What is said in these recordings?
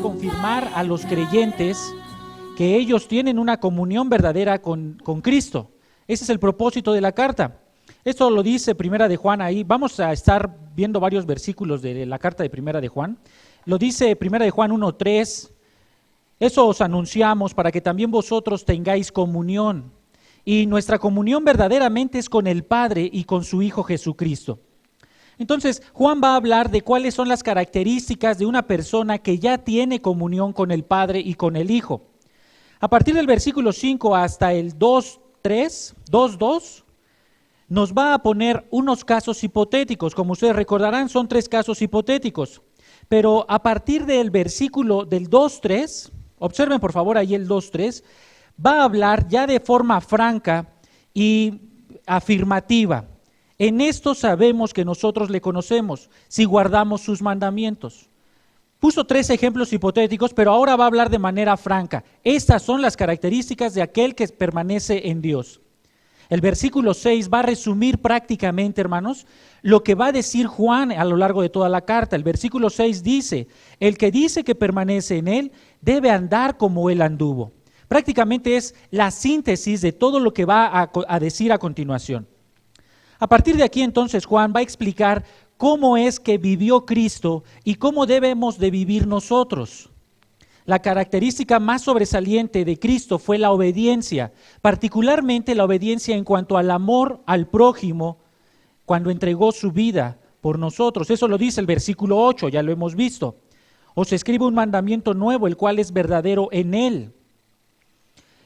confirmar a los creyentes que ellos tienen una comunión verdadera con Cristo. Ese es el propósito de la carta. Esto lo dice Primera de Juan ahí. Vamos a estar viendo varios versículos de la carta de Primera de Juan. Lo dice Primera de Juan 1:3. Eso os anunciamos para que también vosotros tengáis comunión. Y nuestra comunión verdaderamente es con el Padre y con su Hijo Jesucristo. Entonces, Juan va a hablar de cuáles son las características de una persona que ya tiene comunión con el Padre y con el Hijo. A partir del versículo 5 hasta el 2:2, nos va a poner unos casos hipotéticos. Como ustedes recordarán, son 3 casos hipotéticos. Pero a partir del versículo del 2:3, observen por favor ahí el 2:3, va a hablar ya de forma franca y afirmativa. En esto sabemos que nosotros le conocemos, si guardamos sus mandamientos. Puso 3 ejemplos hipotéticos, pero ahora va a hablar de manera franca. Estas son las características de aquel que permanece en Dios. El versículo 6 va a resumir prácticamente, hermanos, lo que va a decir Juan a lo largo de toda la carta. El versículo 6 dice, el que dice que permanece en él debe andar como él anduvo. Prácticamente es la síntesis de todo lo que va a decir a continuación. A partir de aquí entonces Juan va a explicar cómo es que vivió Cristo y cómo debemos de vivir nosotros. La característica más sobresaliente de Cristo fue la obediencia, particularmente la obediencia en cuanto al amor al prójimo cuando entregó su vida por nosotros. Eso lo dice el versículo 8, ya lo hemos visto. Os escribo un mandamiento nuevo, el cual es verdadero en él.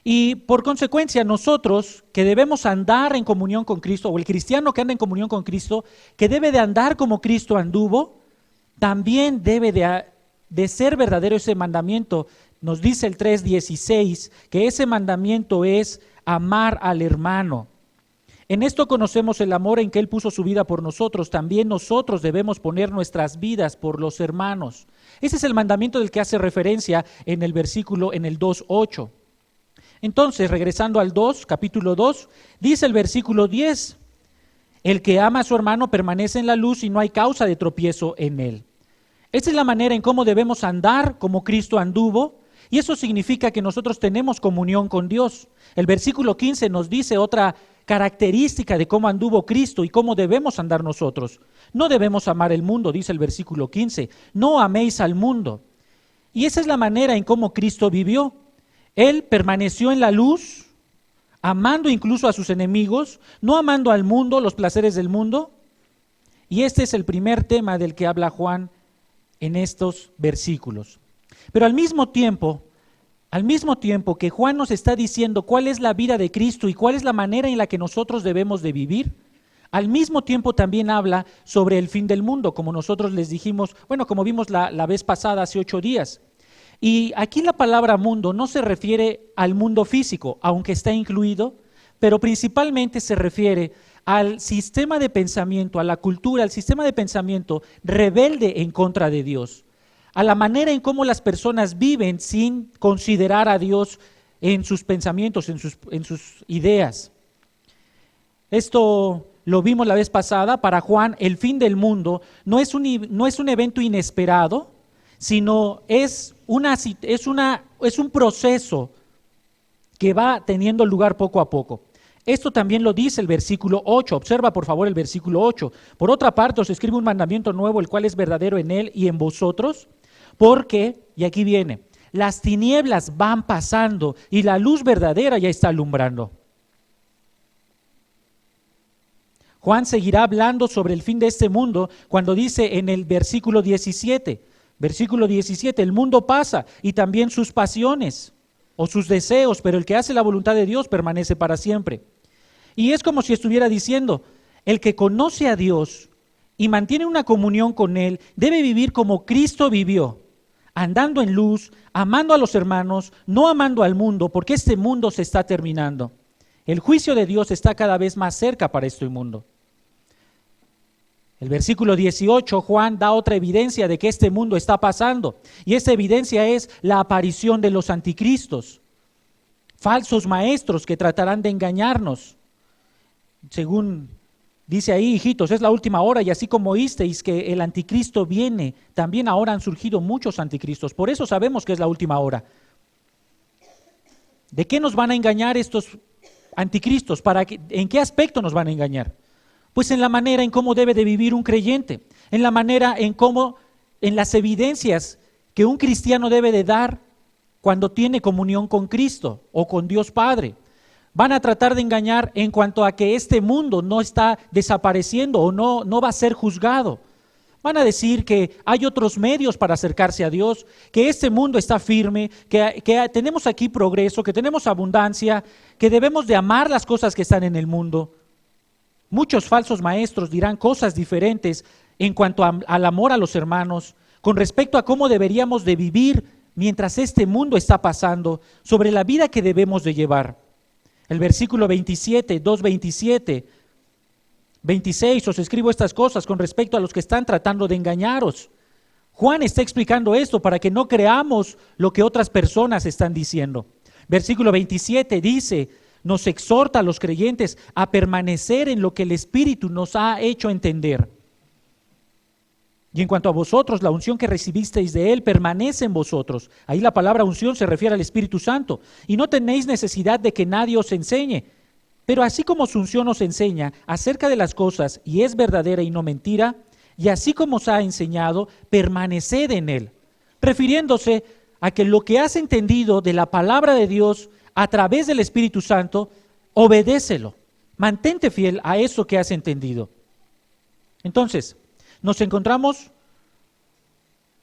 Y por consecuencia nosotros que debemos andar en comunión con Cristo, o el cristiano que anda en comunión con Cristo, que debe de andar como Cristo anduvo, también debe de ser verdadero ese mandamiento. Nos dice el 3:16 que ese mandamiento es amar al hermano. En esto conocemos el amor en que Él puso su vida por nosotros. También nosotros debemos poner nuestras vidas por los hermanos. Ese es el mandamiento del que hace referencia en el versículo, en el 2:8. Entonces, regresando al capítulo 2, dice el versículo 10, el que ama a su hermano permanece en la luz y no hay causa de tropiezo en él. Esta es la manera en cómo debemos andar como Cristo anduvo, y eso significa que nosotros tenemos comunión con Dios. El versículo 15 nos dice otra característica de cómo anduvo Cristo y cómo debemos andar nosotros. No debemos amar el mundo, dice el versículo 15, no améis al mundo. Y esa es la manera en cómo Cristo vivió. Él permaneció en la luz, amando incluso a sus enemigos, no amando al mundo, los placeres del mundo. Y este es el primer tema del que habla Juan en estos versículos. Pero al mismo tiempo que Juan nos está diciendo cuál es la vida de Cristo y cuál es la manera en la que nosotros debemos de vivir, al mismo tiempo también habla sobre el fin del mundo, como nosotros les dijimos, como vimos la vez pasada hace 8 días. Y aquí la palabra mundo no se refiere al mundo físico, aunque está incluido, pero principalmente se refiere al sistema de pensamiento, a la cultura, al sistema de pensamiento rebelde en contra de Dios, a la manera en cómo las personas viven sin considerar a Dios en sus pensamientos, en sus ideas. Esto lo vimos la vez pasada. Para Juan, el fin del mundo no es un evento inesperado, sino es un proceso que va teniendo lugar poco a poco. Esto también lo dice el versículo 8. Observa por favor el versículo 8. Por otra parte os escribo un mandamiento nuevo, el cual es verdadero en él y en vosotros, porque, y aquí viene, las tinieblas van pasando y la luz verdadera ya está alumbrando. Juan seguirá hablando sobre el fin de este mundo cuando dice en el versículo 17, el mundo pasa y también sus pasiones o sus deseos, pero el que hace la voluntad de Dios permanece para siempre. Y es como si estuviera diciendo, el que conoce a Dios y mantiene una comunión con Él, debe vivir como Cristo vivió, andando en luz, amando a los hermanos, no amando al mundo, porque este mundo se está terminando. El juicio de Dios está cada vez más cerca para este mundo. El versículo 18, Juan da otra evidencia de que este mundo está pasando, y esa evidencia es la aparición de los anticristos, falsos maestros que tratarán de engañarnos, según Dice ahí, hijitos, es la última hora y así como oísteis que el anticristo viene, también ahora han surgido muchos anticristos. Por eso sabemos que es la última hora. ¿De qué nos van a engañar estos anticristos? ¿En qué aspecto nos van a engañar? Pues en la manera en cómo debe de vivir un creyente, en la manera en las evidencias que un cristiano debe de dar cuando tiene comunión con Cristo o con Dios Padre. Van a tratar de engañar en cuanto a que este mundo no está desapareciendo o no va a ser juzgado. Van a decir que hay otros medios para acercarse a Dios, que este mundo está firme, que tenemos aquí progreso, que tenemos abundancia, que debemos de amar las cosas que están en el mundo. Muchos falsos maestros dirán cosas diferentes en cuanto al amor a los hermanos, con respecto a cómo deberíamos de vivir mientras este mundo está pasando, sobre la vida que debemos de llevar. El versículo 27, 2:27, 26, os escribo estas cosas con respecto a los que están tratando de engañaros. Juan está explicando esto para que no creamos lo que otras personas están diciendo. Versículo 27 dice, nos exhorta a los creyentes a permanecer en lo que el Espíritu nos ha hecho entender. Y en cuanto a vosotros, la unción que recibisteis de Él permanece en vosotros. Ahí la palabra unción se refiere al Espíritu Santo. Y no tenéis necesidad de que nadie os enseñe. Pero así como su unción os enseña acerca de las cosas y es verdadera y no mentira, y así como os ha enseñado, permaneced en Él. Refiriéndose a que lo que has entendido de la palabra de Dios a través del Espíritu Santo, obedécelo. Mantente fiel a eso que has entendido. Entonces, nos encontramos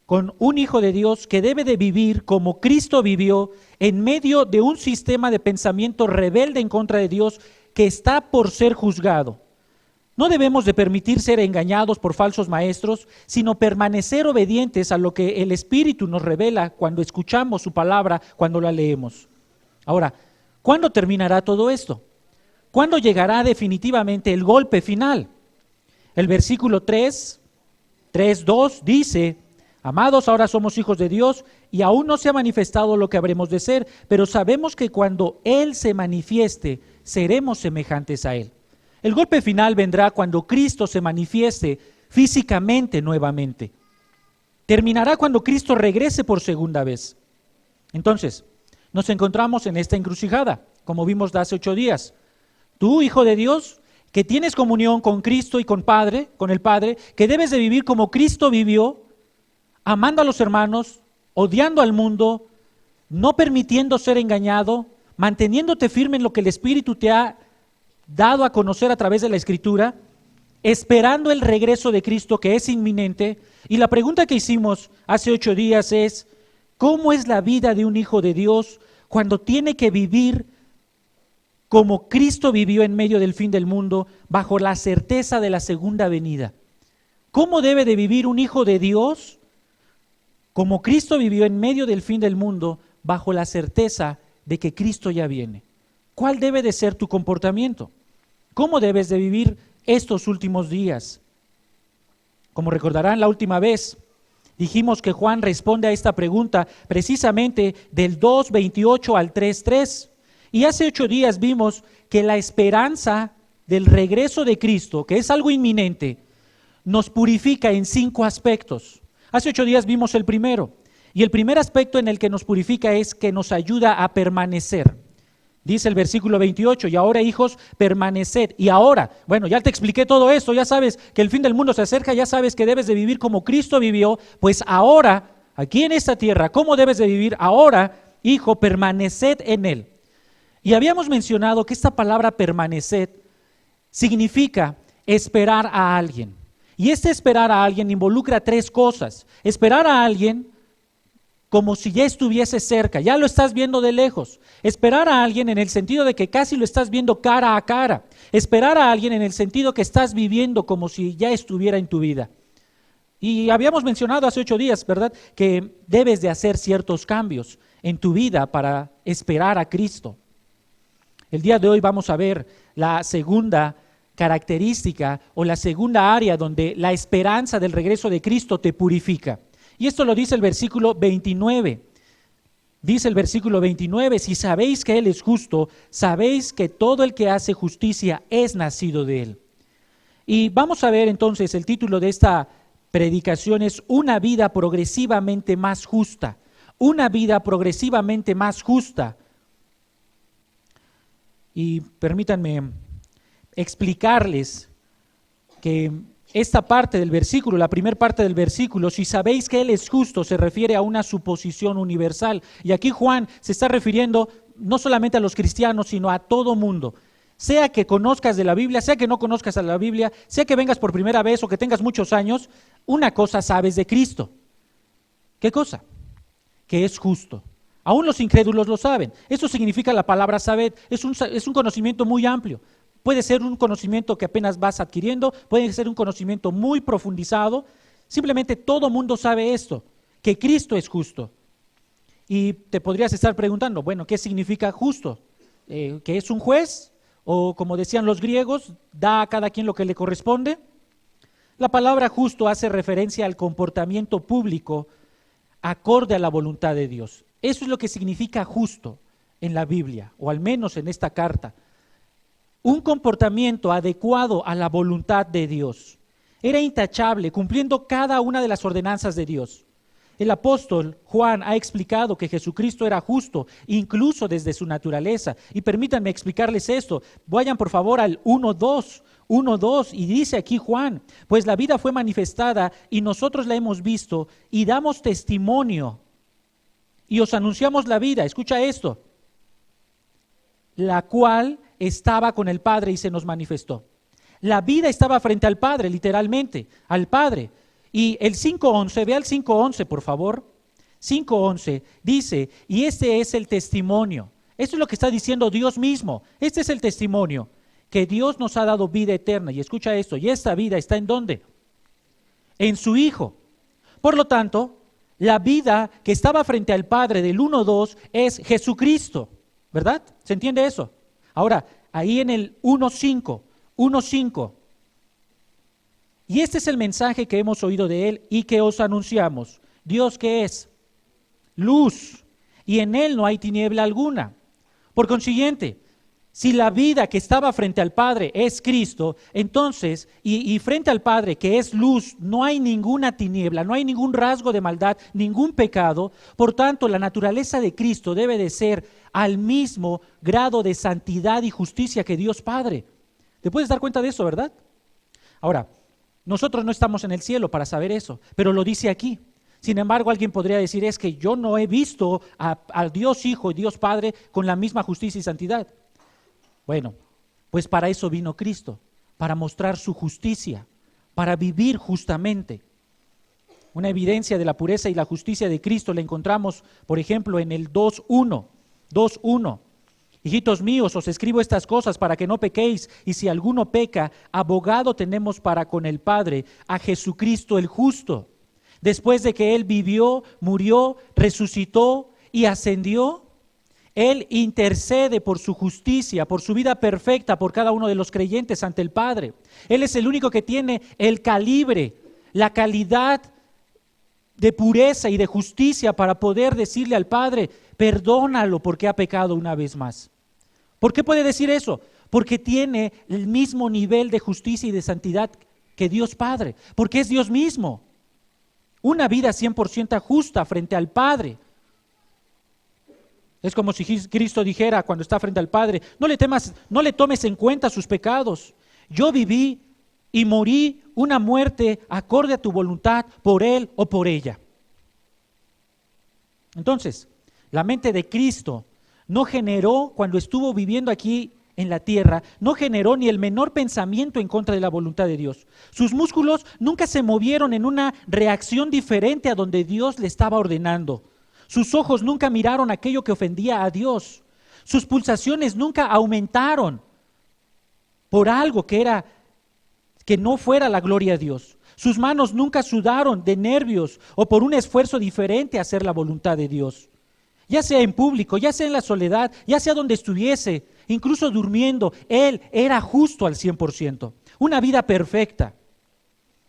con un hijo de Dios que debe de vivir como Cristo vivió en medio de un sistema de pensamiento rebelde en contra de Dios que está por ser juzgado. No debemos de permitir ser engañados por falsos maestros, sino permanecer obedientes a lo que el Espíritu nos revela cuando escuchamos su palabra, cuando la leemos. Ahora, ¿cuándo terminará todo esto? ¿Cuándo llegará definitivamente el golpe final? El versículo 3:2 dice, amados, ahora somos hijos de Dios y aún no se ha manifestado lo que habremos de ser, pero sabemos que cuando Él se manifieste, seremos semejantes a Él. El golpe final vendrá cuando Cristo se manifieste físicamente nuevamente. Terminará cuando Cristo regrese por segunda vez. Entonces, nos encontramos en esta encrucijada, como vimos hace 8 días. Tú, hijo de Dios, que tienes comunión con Cristo y con el Padre, que debes de vivir como Cristo vivió, amando a los hermanos, odiando al mundo, no permitiendo ser engañado, manteniéndote firme en lo que el Espíritu te ha dado a conocer a través de la Escritura, esperando el regreso de Cristo que es inminente. Y la pregunta que hicimos hace 8 días es, ¿cómo es la vida de un hijo de Dios cuando tiene que vivir como Cristo vivió en medio del fin del mundo, bajo la certeza de la segunda venida? ¿Cómo debe de vivir un hijo de Dios como Cristo vivió en medio del fin del mundo, bajo la certeza de que Cristo ya viene? ¿Cuál debe de ser tu comportamiento? ¿Cómo debes de vivir estos últimos días? Como recordarán la última vez, dijimos que Juan responde a esta pregunta precisamente del 2:28 al 3:3. Y hace 8 días vimos que la esperanza del regreso de Cristo, que es algo inminente, nos purifica en 5 aspectos. Hace 8 días vimos el primero. Y el primer aspecto en el que nos purifica es que nos ayuda a permanecer. Dice el versículo 28, y ahora, hijos, permaneced. Y ahora, bueno, ya te expliqué todo esto, ya sabes que el fin del mundo se acerca, ya sabes que debes de vivir como Cristo vivió, pues ahora, aquí en esta tierra, ¿cómo debes de vivir? Ahora, hijo, permaneced en Él. Y habíamos mencionado que esta palabra permaneced significa esperar a alguien. Y este esperar a alguien involucra 3 cosas. Esperar a alguien como si ya estuviese cerca, ya lo estás viendo de lejos. Esperar a alguien en el sentido de que casi lo estás viendo cara a cara. Esperar a alguien en el sentido que estás viviendo como si ya estuviera en tu vida. Y habíamos mencionado hace 8 días, ¿verdad?, que debes de hacer ciertos cambios en tu vida para esperar a Cristo. El día de hoy vamos a ver la segunda característica o la segunda área donde la esperanza del regreso de Cristo te purifica. Y esto lo dice el versículo 29. Dice el versículo 29, si sabéis que Él es justo, sabéis que todo el que hace justicia es nacido de Él. Y vamos a ver entonces, el título de esta predicación es Una vida progresivamente más justa. Una vida progresivamente más justa. Y permítanme explicarles que esta parte del versículo, la primera parte del versículo, si sabéis que Él es justo, se refiere a una suposición universal. Y aquí Juan se está refiriendo no solamente a los cristianos, sino a todo mundo. Sea que conozcas de la Biblia, sea que no conozcas de la Biblia, sea que vengas por primera vez o que tengas muchos años, una cosa sabes de Cristo. ¿Qué cosa? Que es justo. Aún los incrédulos lo saben. Eso significa la palabra saber. Es un conocimiento muy amplio. Puede ser un conocimiento que apenas vas adquiriendo, puede ser un conocimiento muy profundizado. Simplemente todo mundo sabe esto, que Cristo es justo. Y te podrías estar preguntando, bueno, ¿qué significa justo? ¿Que es un juez? O como decían los griegos, da a cada quien lo que le corresponde. La palabra justo hace referencia al comportamiento público acorde a la voluntad de Dios. Eso es lo que significa justo en la Biblia, o al menos en esta carta. Un comportamiento adecuado a la voluntad de Dios. Era intachable, cumpliendo cada una de las ordenanzas de Dios. El apóstol Juan ha explicado que Jesucristo era justo, incluso desde su naturaleza. Y permítanme explicarles esto. Vayan por favor al 1:2, y dice aquí Juan, pues la vida fue manifestada y nosotros la hemos visto y damos testimonio y os anunciamos la vida. Escucha esto, la cual estaba con el Padre y se nos manifestó. La vida estaba frente al Padre, literalmente, al Padre. Y el 5:11, ve al 5:11 por favor. 5:11 dice, y este es el testimonio. Esto es lo que está diciendo Dios mismo. Este es el testimonio, que Dios nos ha dado vida eterna. Y escucha esto, y esta vida está ¿en dónde? En su Hijo. Por lo tanto, la vida que estaba frente al Padre del 1:2 es Jesucristo, ¿verdad? ¿Se entiende eso? Ahora, ahí en el 1:5, y este es el mensaje que hemos oído de Él y que os anunciamos. Dios que es luz, y en Él no hay tiniebla alguna. Por consiguiente, si la vida que estaba frente al Padre es Cristo, entonces, y frente al Padre que es luz, no hay ninguna tiniebla, no hay ningún rasgo de maldad, ningún pecado. Por tanto, la naturaleza de Cristo debe de ser al mismo grado de santidad y justicia que Dios Padre. ¿Te puedes dar cuenta de eso, verdad? Ahora, nosotros no estamos en el cielo para saber eso, pero lo dice aquí. Sin embargo, alguien podría decir, es que yo no he visto a Dios Hijo y Dios Padre con la misma justicia y santidad. Bueno, pues para eso vino Cristo, para mostrar su justicia, para vivir justamente. Una evidencia de la pureza y la justicia de Cristo la encontramos, por ejemplo, en el 2:1. Hijitos míos, os escribo estas cosas para que no pequéis, y si alguno peca, abogado tenemos para con el Padre, a Jesucristo el justo. Después de que Él vivió, murió, resucitó y ascendió, Él intercede por su justicia, por su vida perfecta, por cada uno de los creyentes ante el Padre. Él es el único que tiene el calibre, la calidad de pureza y de justicia para poder decirle al Padre, perdónalo porque ha pecado una vez más. ¿Por qué puede decir eso? Porque tiene el mismo nivel de justicia y de santidad que Dios Padre, porque es Dios mismo. Una vida 100% justa frente al Padre. Es como si Cristo dijera cuando está frente al Padre, no le tomes en cuenta sus pecados. Yo viví y morí una muerte acorde a tu voluntad por él o por ella. Entonces, la mente de Cristo no generó, cuando estuvo viviendo aquí en la tierra, no generó ni el menor pensamiento en contra de la voluntad de Dios. Sus músculos nunca se movieron en una reacción diferente a donde Dios le estaba ordenando. Sus ojos nunca miraron aquello que ofendía a Dios. Sus pulsaciones nunca aumentaron por algo que no fuera la gloria a Dios. Sus manos nunca sudaron de nervios o por un esfuerzo diferente a hacer la voluntad de Dios. Ya sea en público, ya sea en la soledad, ya sea donde estuviese, incluso durmiendo, Él era justo al 100%. Una vida perfecta.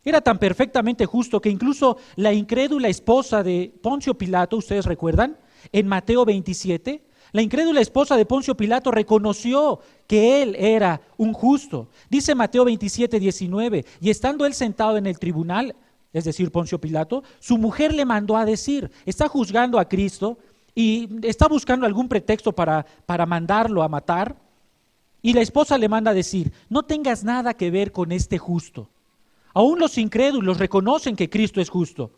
Era tan perfectamente justo que incluso la incrédula esposa de Poncio Pilato, ¿ustedes recuerdan? En Mateo 27, La incrédula esposa de Poncio Pilato reconoció que él era un justo. Dice Mateo 27:19, y estando él sentado en el tribunal, es decir, Poncio Pilato, su mujer le mandó a decir, está juzgando a Cristo y está buscando algún pretexto para mandarlo a matar, y la esposa le manda a decir, no tengas nada que ver con este justo. Aún los incrédulos reconocen que Cristo es justo.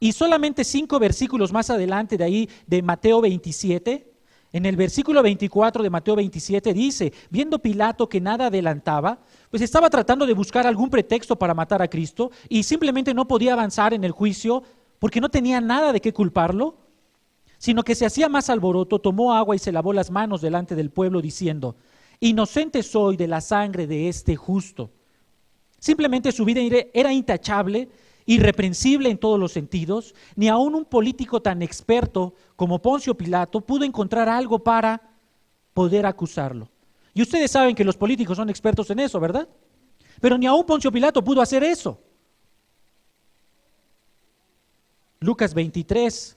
Y solamente 5 versículos más adelante de ahí, de Mateo 27, en el versículo 24 de Mateo 27 dice, viendo Pilato que nada adelantaba, pues estaba tratando de buscar algún pretexto para matar a Cristo y simplemente no podía avanzar en el juicio porque no tenía nada de qué culparlo, sino que se hacía más alboroto, tomó agua y se lavó las manos delante del pueblo diciendo, inocente soy de la sangre de este justo. Simplemente su vida era intachable, irreprensible en todos los sentidos. Ni aún un político tan experto como Poncio Pilato pudo encontrar algo para poder acusarlo. Y ustedes saben que los políticos son expertos en eso, ¿verdad? Pero ni aún Poncio Pilato pudo hacer eso. Lucas 23,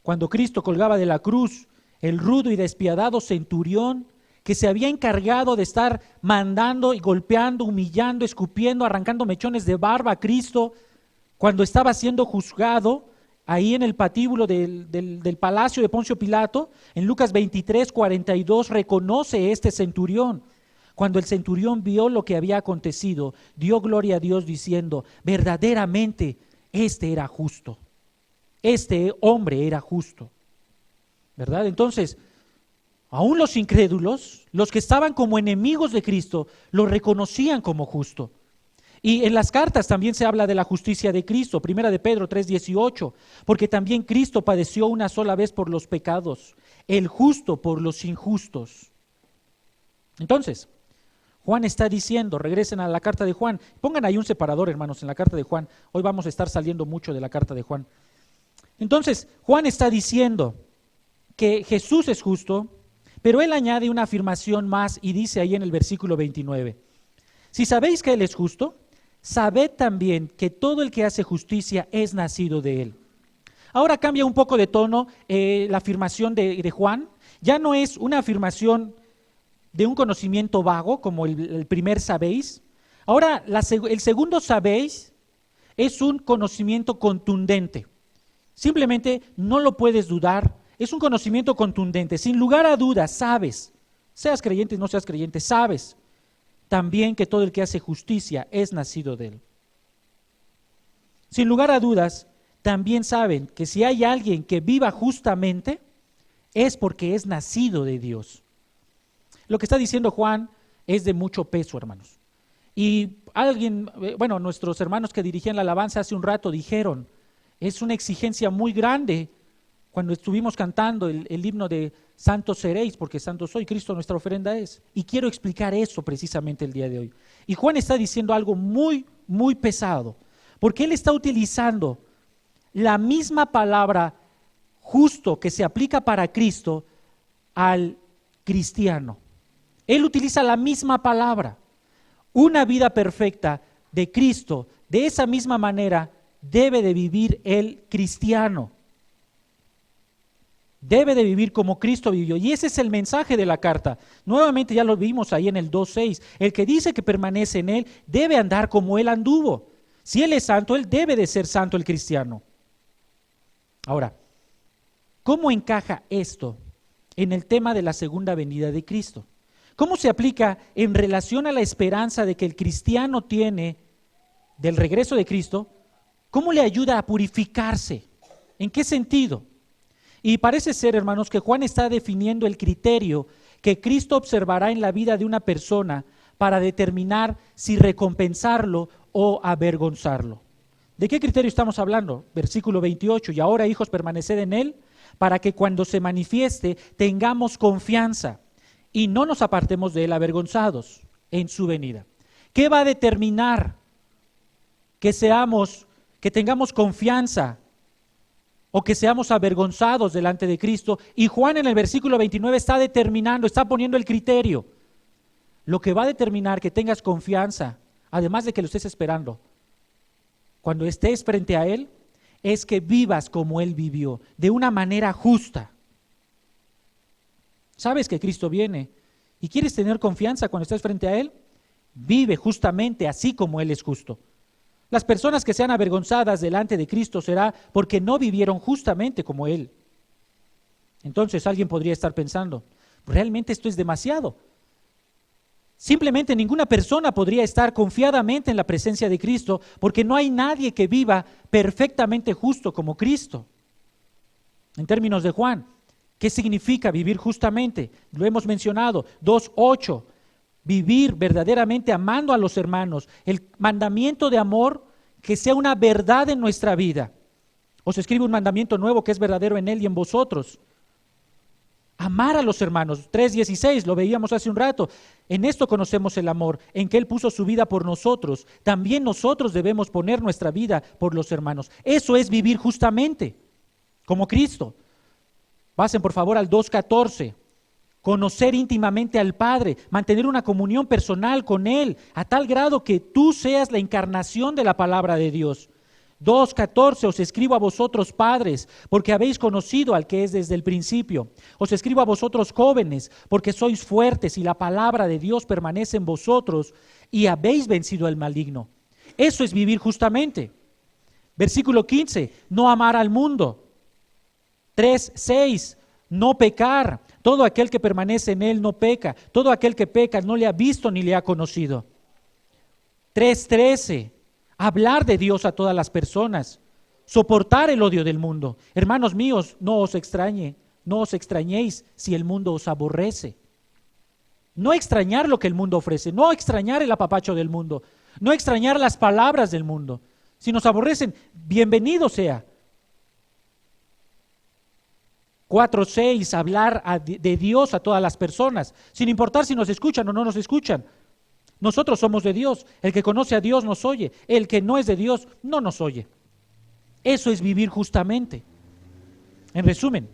cuando Cristo colgaba de la cruz, el rudo y despiadado centurión que se había encargado de estar mandando y golpeando, humillando, escupiendo, arrancando mechones de barba a Cristo, cuando estaba siendo juzgado ahí en el patíbulo del palacio de Poncio Pilato, en Lucas 23:42 reconoce este centurión. Cuando el centurión vio lo que había acontecido, dio gloria a Dios diciendo, verdaderamente este era justo, este hombre era justo, ¿verdad? Entonces, aún los incrédulos, los que estaban como enemigos de Cristo, lo reconocían como justo. Y en las cartas también se habla de la justicia de Cristo, 1 de Pedro 3:18, porque también Cristo padeció una sola vez por los pecados, el justo por los injustos. Entonces, Juan está diciendo, regresen a la carta de Juan, pongan ahí un separador, hermanos, en la carta de Juan, hoy vamos a estar saliendo mucho de la carta de Juan. Entonces, Juan está diciendo que Jesús es justo, pero él añade una afirmación más y dice ahí en el versículo 29, si sabéis que él es justo, sabed también que todo el que hace justicia es nacido de él. Ahora cambia un poco de tono la afirmación de Juan, ya no es una afirmación de un conocimiento vago como el primer sabéis, ahora el segundo sabéis es un conocimiento contundente, simplemente no lo puedes dudar. Es un conocimiento contundente, sin lugar a dudas, sabes, seas creyente o no seas creyente, sabes también que todo el que hace justicia es nacido de él. Sin lugar a dudas, también saben que si hay alguien que viva justamente, es porque es nacido de Dios. Lo que está diciendo Juan es de mucho peso, hermanos. Y nuestros hermanos que dirigían la alabanza hace un rato dijeron, es una exigencia muy grande. Cuando estuvimos cantando el himno de Santos seréis, porque santo soy, Cristo nuestra ofrenda es. Y quiero explicar eso precisamente el día de hoy. Y Juan está diciendo algo muy, muy pesado, porque él está utilizando la misma palabra justo que se aplica para Cristo al cristiano. Él utiliza la misma palabra. Una vida perfecta de Cristo, de esa misma manera, debe de vivir el cristiano. Debe de vivir como Cristo vivió. Y ese es el mensaje de la carta. Nuevamente ya lo vimos ahí en el 2:6. El que dice que permanece en Él debe andar como Él anduvo. Si Él es santo, Él debe de ser santo el cristiano. Ahora, ¿cómo encaja esto en el tema de la segunda venida de Cristo? ¿Cómo se aplica en relación a la esperanza de que el cristiano tiene del regreso de Cristo? ¿Cómo le ayuda a purificarse? ¿En qué sentido? Y parece ser, hermanos, que Juan está definiendo el criterio que Cristo observará en la vida de una persona para determinar si recompensarlo o avergonzarlo. ¿De qué criterio estamos hablando? Versículo 28, y ahora, hijos, permaneced en Él, para que cuando se manifieste tengamos confianza y no nos apartemos de Él avergonzados en su venida. ¿Qué va a determinar que tengamos confianza o que seamos avergonzados delante de Cristo? Y Juan en el versículo 29 está poniendo el criterio. Lo que va a determinar que tengas confianza, además de que lo estés esperando, cuando estés frente a Él, es que vivas como Él vivió, de una manera justa. sabes que Cristo viene y quieres tener confianza cuando estás frente a Él, vive justamente así como Él es justo. Las personas que sean avergonzadas delante de Cristo será porque no vivieron justamente como Él. Entonces alguien podría estar pensando, realmente esto es demasiado. Simplemente ninguna persona podría estar confiadamente en la presencia de Cristo porque no hay nadie que viva perfectamente justo como Cristo. En términos de Juan, ¿qué significa vivir justamente? Lo hemos mencionado, 2:8, vivir verdaderamente amando a los hermanos, el mandamiento de amor que sea una verdad en nuestra vida. Os escribe un mandamiento nuevo que es verdadero en Él y en vosotros. Amar a los hermanos, 3:16, lo veíamos hace un rato. En esto conocemos el amor, en que Él puso su vida por nosotros. También nosotros debemos poner nuestra vida por los hermanos. Eso es vivir justamente, como Cristo. Pasen por favor al 2:14. Conocer íntimamente al Padre, mantener una comunión personal con Él, a tal grado que tú seas la encarnación de la palabra de Dios. 2:14, os escribo a vosotros padres, porque habéis conocido al que es desde el principio. Os escribo a vosotros jóvenes, porque sois fuertes y la palabra de Dios permanece en vosotros y habéis vencido al maligno. Eso es vivir justamente. Versículo 15, no amar al mundo. 3:6, no pecar. Todo aquel que permanece en Él no peca. Todo aquel que peca no le ha visto ni le ha conocido. 3:13, hablar de Dios a todas las personas, soportar el odio del mundo. Hermanos míos, no os extrañéis si el mundo os aborrece. No extrañar lo que el mundo ofrece, no extrañar el apapacho del mundo, no extrañar las palabras del mundo. Si nos aborrecen, bienvenido sea. 4:6, hablar de Dios a todas las personas, sin importar si nos escuchan o no nos escuchan. Nosotros somos de Dios, el que conoce a Dios nos oye, el que no es de Dios no nos oye. Eso es vivir justamente. En resumen,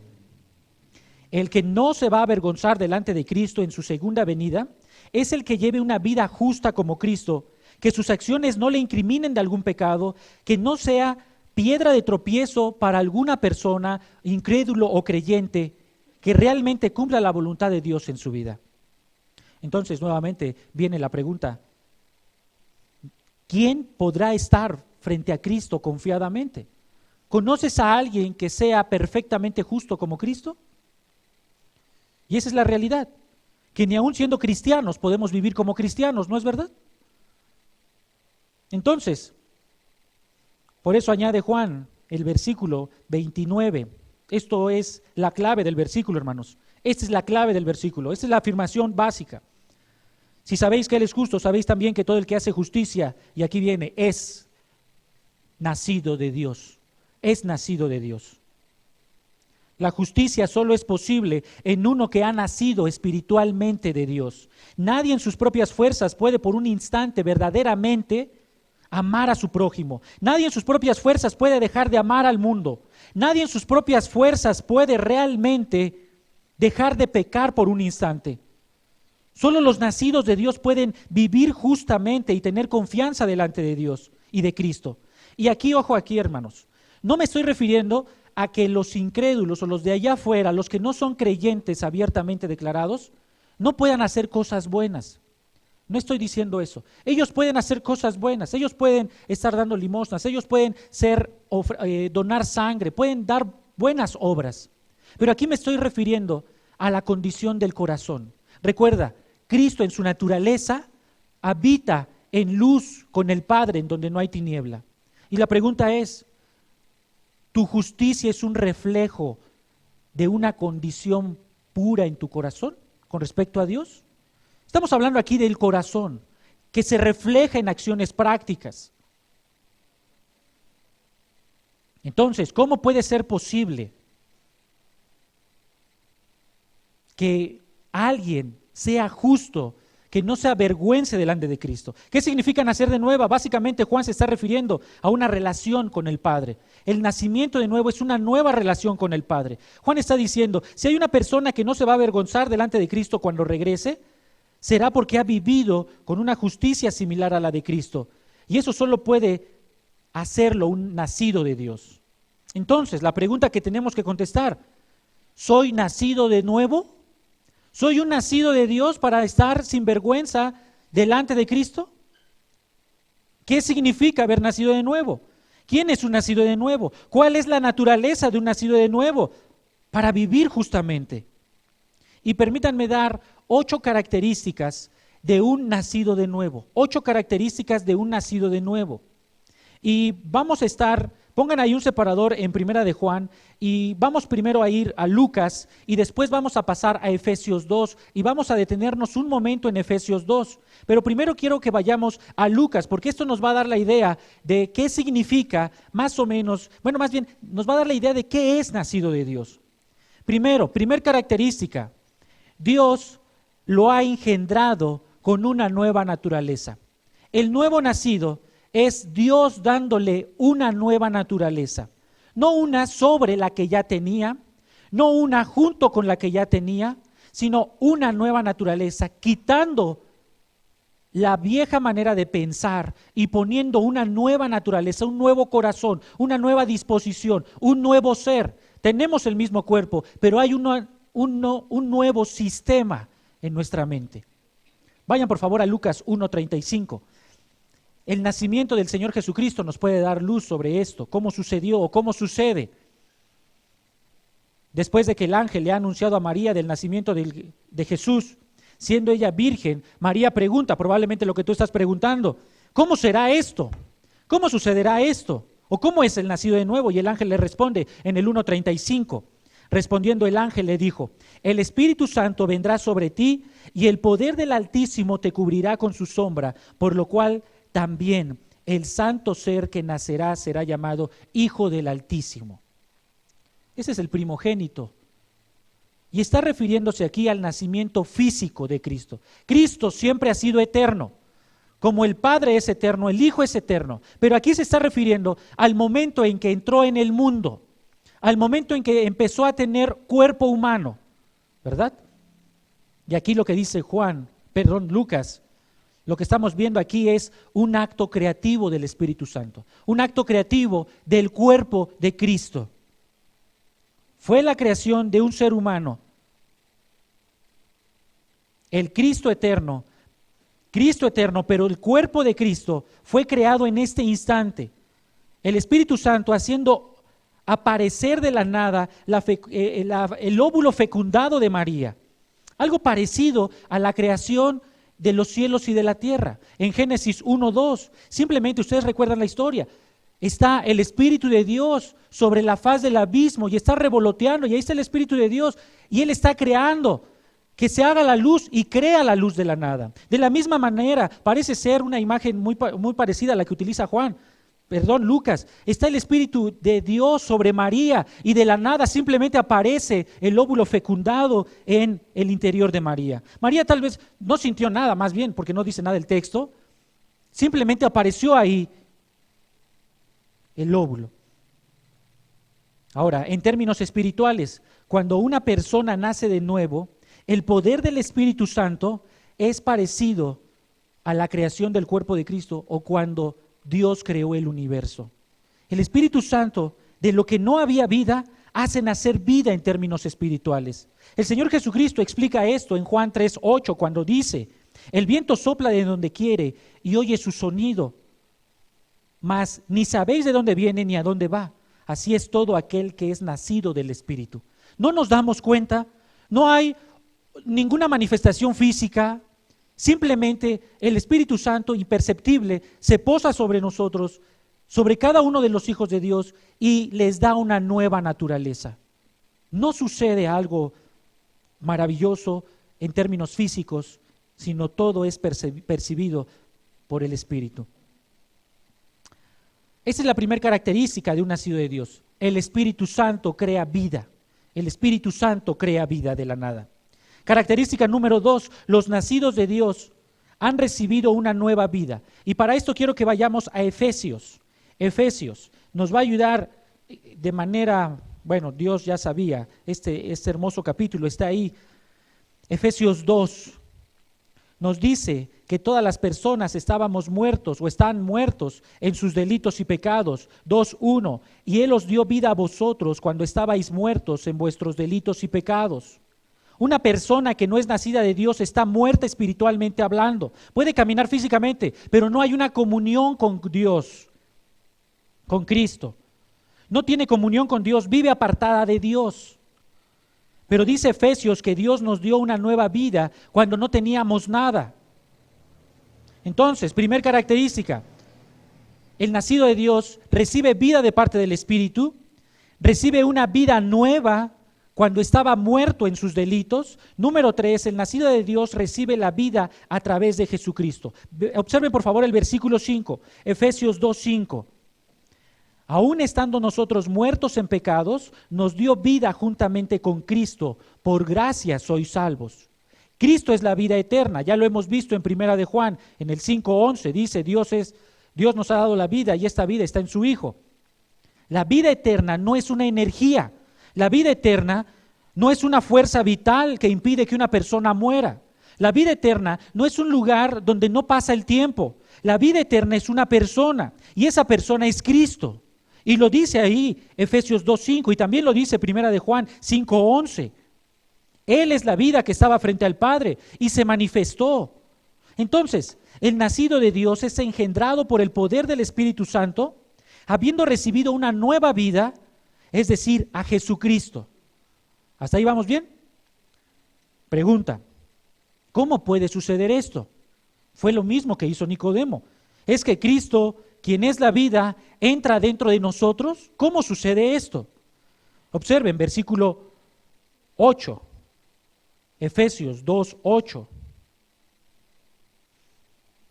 el que no se va a avergonzar delante de Cristo en su segunda venida es el que lleve una vida justa como Cristo, que sus acciones no le incriminen de algún pecado, que no sea piedra de tropiezo para alguna persona, incrédulo o creyente, que realmente cumpla la voluntad de Dios en su vida. Entonces, nuevamente viene la pregunta, ¿quién podrá estar frente a Cristo confiadamente? ¿Conoces a alguien que sea perfectamente justo como Cristo? Y esa es la realidad, que ni aun siendo cristianos podemos vivir como cristianos, ¿no es verdad? Entonces, por eso añade Juan el versículo 29. Esto es la clave del versículo, hermanos. Esta es la clave del versículo, esta es la afirmación básica. Si sabéis que Él es justo, sabéis también que todo el que hace justicia, y aquí viene, es nacido de Dios, es nacido de Dios. La justicia solo es posible en uno que ha nacido espiritualmente de Dios. Nadie en sus propias fuerzas puede por un instante verdaderamente amar a su prójimo. Nadie en sus propias fuerzas puede dejar de amar al mundo. Nadie en sus propias fuerzas puede realmente dejar de pecar por un instante. Solo los nacidos de Dios pueden vivir justamente y tener confianza delante de Dios y de Cristo. Y aquí, ojo aquí, hermanos, no me estoy refiriendo a que los incrédulos o los de allá afuera, los que no son creyentes abiertamente declarados, no puedan hacer cosas buenas. No estoy diciendo eso. Ellos pueden hacer cosas buenas, ellos pueden estar dando limosnas, ellos pueden donar sangre, pueden dar buenas obras. Pero aquí me estoy refiriendo a la condición del corazón. Recuerda, Cristo en su naturaleza habita en luz con el Padre en donde no hay tiniebla. Y la pregunta es, ¿tu justicia es un reflejo de una condición pura en tu corazón con respecto a Dios? Estamos hablando aquí del corazón, que se refleja en acciones prácticas. Entonces, ¿cómo puede ser posible que alguien sea justo, que no se avergüence delante de Cristo? ¿Qué significa nacer de nuevo? Básicamente Juan se está refiriendo a una relación con el Padre. El nacimiento de nuevo es una nueva relación con el Padre. Juan está diciendo, si hay una persona que no se va a avergonzar delante de Cristo cuando regrese, será porque ha vivido con una justicia similar a la de Cristo. Y eso solo puede hacerlo un nacido de Dios. Entonces, la pregunta que tenemos que contestar, ¿soy nacido de nuevo? ¿Soy un nacido de Dios para estar sin vergüenza delante de Cristo? ¿Qué significa haber nacido de nuevo? ¿Quién es un nacido de nuevo? ¿Cuál es la naturaleza de un nacido de nuevo? Para vivir justamente. Y permítanme dar 8 características de un nacido de nuevo. 8 características de un nacido de nuevo. Y vamos a estar, pongan ahí un separador en Primera de Juan y vamos primero a ir a Lucas y después vamos a pasar a Efesios 2 y vamos a detenernos un momento en Efesios 2. Pero primero quiero que vayamos a Lucas porque esto nos va a dar la idea de qué significa más o menos, bueno, más bien nos va a dar la idea de qué es nacido de Dios. Primer característica, Dios lo ha engendrado con una nueva naturaleza. El nuevo nacido es Dios dándole una nueva naturaleza, no una sobre la que ya tenía, no una junto con la que ya tenía, sino una nueva naturaleza, quitando la vieja manera de pensar y poniendo una nueva naturaleza, un nuevo corazón, una nueva disposición, un nuevo ser. Tenemos el mismo cuerpo, pero hay un nuevo sistema en nuestra mente. Vayan por favor a Lucas 1:35. El nacimiento del Señor Jesucristo nos puede dar luz sobre esto, cómo sucedió o cómo sucede. Después de que el ángel le ha anunciado a María del nacimiento de Jesús, siendo ella virgen, María pregunta, probablemente lo que tú estás preguntando, ¿cómo será esto? ¿Cómo sucederá esto? ¿O cómo es el nacido de nuevo? Y el ángel le responde en el 1:35. Respondiendo el ángel le dijo, el Espíritu Santo vendrá sobre ti y el poder del Altísimo te cubrirá con su sombra, por lo cual también el santo ser que nacerá será llamado Hijo del Altísimo. Ese es el primogénito. Y está refiriéndose aquí al nacimiento físico de Cristo. Cristo siempre ha sido eterno. Como el Padre es eterno, el Hijo es eterno. Pero aquí se está refiriendo al momento en que entró en el mundo, al momento en que empezó a tener cuerpo humano, ¿verdad? Y aquí lo que dice Lucas, lo que estamos viendo aquí es un acto creativo del Espíritu Santo, un acto creativo del cuerpo de Cristo. Fue la creación de un ser humano, el Cristo eterno, pero el cuerpo de Cristo fue creado en este instante. El Espíritu Santo haciendo aparecer de la nada el óvulo fecundado de María, algo parecido a la creación de los cielos y de la tierra. En Génesis 1:2, simplemente ustedes recuerdan la historia, está el Espíritu de Dios sobre la faz del abismo y está revoloteando y ahí está el Espíritu de Dios y Él está creando, que se haga la luz y crea la luz de la nada. De la misma manera, parece ser una imagen muy parecida a la que utiliza Lucas, está el Espíritu de Dios sobre María y de la nada simplemente aparece el óvulo fecundado en el interior de María. María tal vez no sintió nada, más bien, porque no dice nada el texto, simplemente apareció ahí el óvulo. Ahora, en términos espirituales, cuando una persona nace de nuevo, el poder del Espíritu Santo es parecido a la creación del cuerpo de Cristo o cuando Dios creó el universo. El Espíritu Santo, de lo que no había vida, hace nacer vida en términos espirituales. El Señor Jesucristo explica esto en Juan 3:8 cuando dice, el viento sopla de donde quiere y oye su sonido, mas ni sabéis de dónde viene ni a dónde va. Así es todo aquel que es nacido del Espíritu. No nos damos cuenta, no hay ninguna manifestación física, simplemente el Espíritu Santo imperceptible se posa sobre nosotros, sobre cada uno de los hijos de Dios y les da una nueva naturaleza. No sucede algo maravilloso en términos físicos, sino todo es percibido por el Espíritu. Esa es la primera característica de un nacido de Dios. El Espíritu Santo crea vida. El Espíritu Santo crea vida de la nada. Característica número 2, los nacidos de Dios han recibido una nueva vida. Y para esto quiero que vayamos a Efesios. Efesios nos va a ayudar de manera, bueno, Dios ya sabía, este hermoso capítulo está ahí. Efesios 2 nos dice que todas las personas estábamos muertos o están muertos en sus delitos y pecados. 2:1, y Él os dio vida a vosotros cuando estabais muertos en vuestros delitos y pecados. Una persona que no es nacida de Dios está muerta espiritualmente hablando. Puede caminar físicamente, pero no hay una comunión con Dios, con Cristo. No tiene comunión con Dios, vive apartada de Dios. Pero dice Efesios que Dios nos dio una nueva vida cuando no teníamos nada. Entonces, primera característica, el nacido de Dios recibe vida de parte del Espíritu, recibe una vida nueva cuando estaba muerto en sus delitos. Número 3, el nacido de Dios recibe la vida a través de Jesucristo. Observen por favor el versículo 5, Efesios 2:5. Aún estando nosotros muertos en pecados, nos dio vida juntamente con Cristo. Por gracia sois salvos. Cristo es la vida eterna. Ya lo hemos visto en Primera de Juan, en el 5:11. Dice, Dios nos ha dado la vida y esta vida está en su Hijo. La vida eterna no es una energía. La vida eterna no es una fuerza vital que impide que una persona muera. La vida eterna no es un lugar donde no pasa el tiempo. La vida eterna es una persona y esa persona es Cristo. Y lo dice ahí Efesios 2:5 y también lo dice Primera de Juan 5:11. Él es la vida que estaba frente al Padre y se manifestó. Entonces, el nacido de Dios es engendrado por el poder del Espíritu Santo, habiendo recibido una nueva vida, es decir, a Jesucristo. ¿Hasta ahí vamos bien? Pregunta, ¿cómo puede suceder esto? Fue lo mismo que hizo Nicodemo. ¿Es que Cristo, quien es la vida, entra dentro de nosotros? ¿Cómo sucede esto? Observen, versículo 8, Efesios 2:8.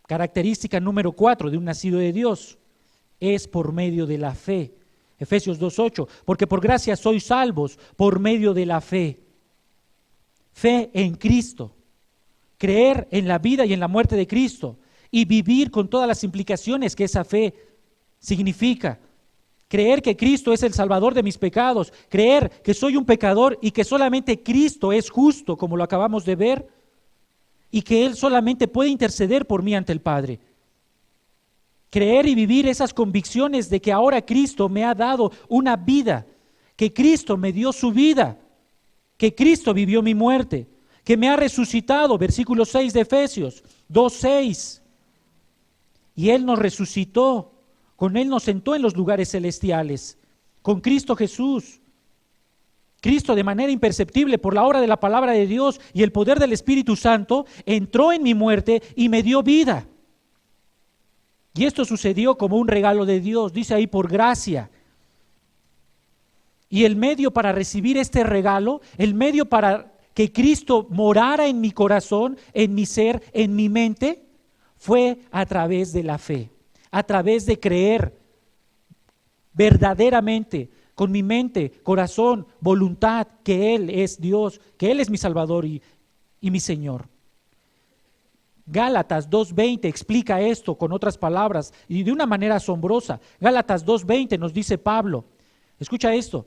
Característica número 4 de un nacido de Dios, es por medio de la fe. Efesios 2:8, porque por gracia sois salvos por medio de la fe. Fe en Cristo, creer en la vida y en la muerte de Cristo y vivir con todas las implicaciones que esa fe significa. Creer que Cristo es el Salvador de mis pecados, creer que soy un pecador y que solamente Cristo es justo, como lo acabamos de ver, y que Él solamente puede interceder por mí ante el Padre. Creer y vivir esas convicciones de que ahora Cristo me ha dado una vida, que Cristo me dio su vida, que Cristo vivió mi muerte, que me ha resucitado, versículo 6 de Efesios 2:6. Y Él nos resucitó, con Él nos sentó en los lugares celestiales, con Cristo Jesús. Cristo, de manera imperceptible por la obra de la palabra de Dios y el poder del Espíritu Santo, entró en mi muerte y me dio vida. Y esto sucedió como un regalo de Dios, dice ahí, por gracia. Y el medio para recibir este regalo, el medio para que Cristo morara en mi corazón, en mi ser, en mi mente, fue a través de la fe, a través de creer verdaderamente, con mi mente, corazón, voluntad, que Él es Dios, que Él es mi Salvador y mi Señor. Gálatas 2:20 explica esto con otras palabras y de una manera asombrosa. Gálatas 2:20 nos dice Pablo, escucha esto,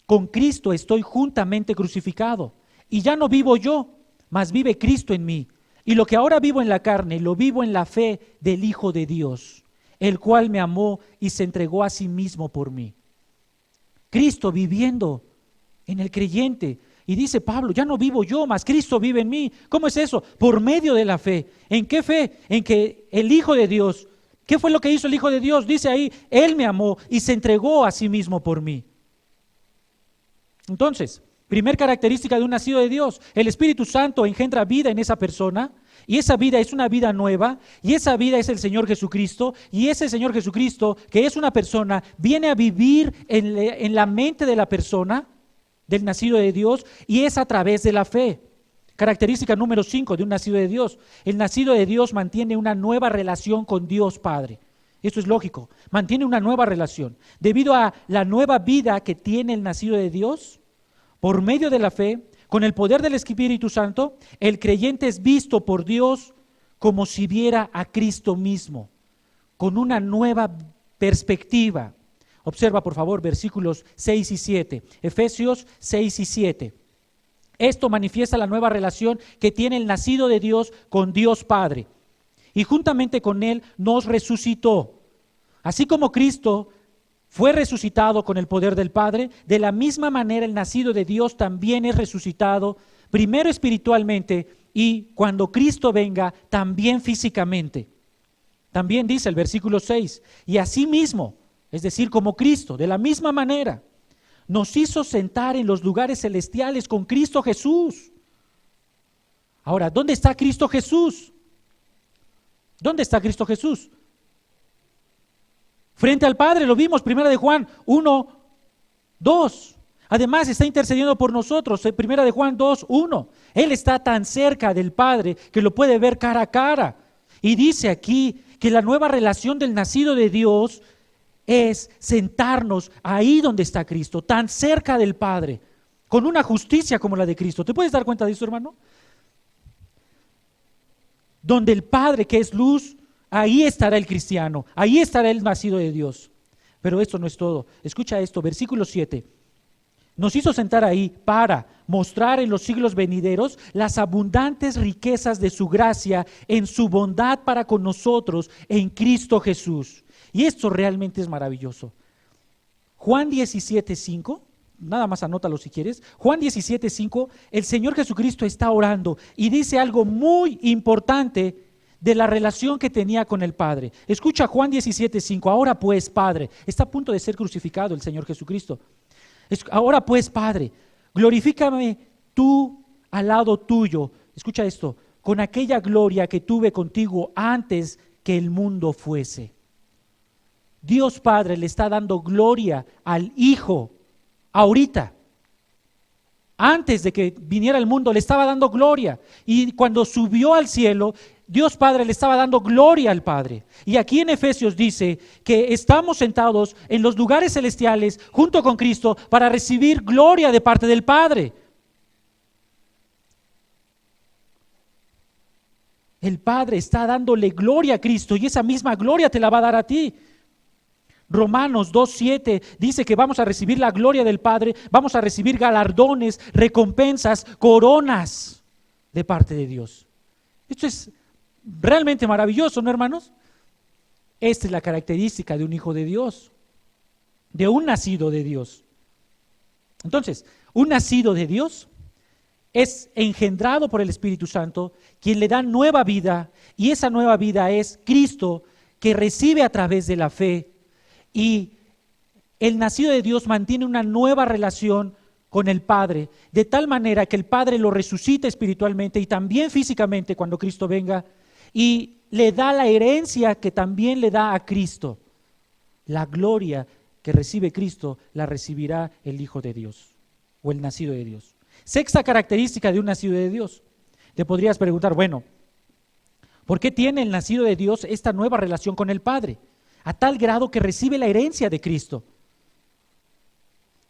con Cristo estoy juntamente crucificado y ya no vivo yo, mas vive Cristo en mí. Y lo que ahora vivo en la carne, lo vivo en la fe del Hijo de Dios, el cual me amó y se entregó a sí mismo por mí. Cristo viviendo en el creyente. Y dice Pablo, ya no vivo yo, mas Cristo vive en mí. ¿Cómo es eso? Por medio de la fe. ¿En qué fe? En que el Hijo de Dios, ¿qué fue lo que hizo el Hijo de Dios? Dice ahí, Él me amó y se entregó a sí mismo por mí. Entonces, primer característica de un nacido de Dios, el Espíritu Santo engendra vida en esa persona y esa vida es una vida nueva y esa vida es el Señor Jesucristo y ese Señor Jesucristo, que es una persona, viene a vivir en la mente de la persona, del nacido de Dios, y es a través de la fe. Característica número 5 de un nacido de Dios, el nacido de Dios mantiene una nueva relación con Dios Padre. Esto es lógico, mantiene una nueva relación. Debido a la nueva vida que tiene el nacido de Dios, por medio de la fe, con el poder del Espíritu Santo, el creyente es visto por Dios como si viera a Cristo mismo, con una nueva perspectiva. Observa por favor versículos 6 y 7, Efesios 6 y 7. Esto manifiesta la nueva relación que tiene el nacido de Dios con Dios Padre. Y juntamente con Él nos resucitó. Así como Cristo fue resucitado con el poder del Padre, de la misma manera el nacido de Dios también es resucitado primero espiritualmente y cuando Cristo venga, también físicamente. También dice el versículo 6, y asimismo, es decir, como Cristo, de la misma manera, nos hizo sentar en los lugares celestiales con Cristo Jesús. Ahora, ¿dónde está Cristo Jesús? ¿Dónde está Cristo Jesús? Frente al Padre, lo vimos, 1 de Juan 1, 2. Además está intercediendo por nosotros, 1 de Juan 2, 1. Él está tan cerca del Padre que lo puede ver cara a cara. Y dice aquí que la nueva relación del nacido de Dios es sentarnos ahí donde está Cristo, tan cerca del Padre, con una justicia como la de Cristo. ¿Te puedes dar cuenta de eso, hermano? Donde el Padre, que es luz, ahí estará el cristiano, ahí estará el nacido de Dios. Pero esto no es todo. Escucha esto, versículo 7. Nos hizo sentar ahí para mostrar en los siglos venideros las abundantes riquezas de su gracia en su bondad para con nosotros en Cristo Jesús. Y esto realmente es maravilloso. Juan 17:5, nada más anótalo si quieres. Juan 17:5, el Señor Jesucristo está orando y dice algo muy importante de la relación que tenía con el Padre. Escucha Juan 17:5, ahora pues, Padre, está a punto de ser crucificado el Señor Jesucristo. Ahora pues, Padre, glorifícame tú al lado tuyo, escucha esto, con aquella gloria que tuve contigo antes que el mundo fuese. Dios Padre le está dando gloria al Hijo ahorita. Antes de que viniera el mundo le estaba dando gloria. Y cuando subió al cielo, Dios Padre le estaba dando gloria al Padre. Y aquí en Efesios dice que estamos sentados en los lugares celestiales junto con Cristo para recibir gloria de parte del Padre. El Padre está dándole gloria a Cristo y esa misma gloria te la va a dar a ti. Romanos 2:7 dice que vamos a recibir la gloria del Padre, vamos a recibir galardones, recompensas, coronas de parte de Dios. Esto es realmente maravilloso, ¿no, hermanos? Esta es la característica de un hijo de Dios, de un nacido de Dios. Entonces, un nacido de Dios es engendrado por el Espíritu Santo, quien le da nueva vida, y esa nueva vida es Cristo, que recibe a través de la fe. Y el nacido de Dios mantiene una nueva relación con el Padre, de tal manera que el Padre lo resucita espiritualmente y también físicamente cuando Cristo venga, y le da la herencia que también le da a Cristo. La gloria que recibe Cristo la recibirá el Hijo de Dios o el nacido de Dios. Sexta característica de un nacido de Dios. Te podrías preguntar, bueno, ¿por qué tiene el nacido de Dios esta nueva relación con el Padre? A tal grado que recibe la herencia de Cristo.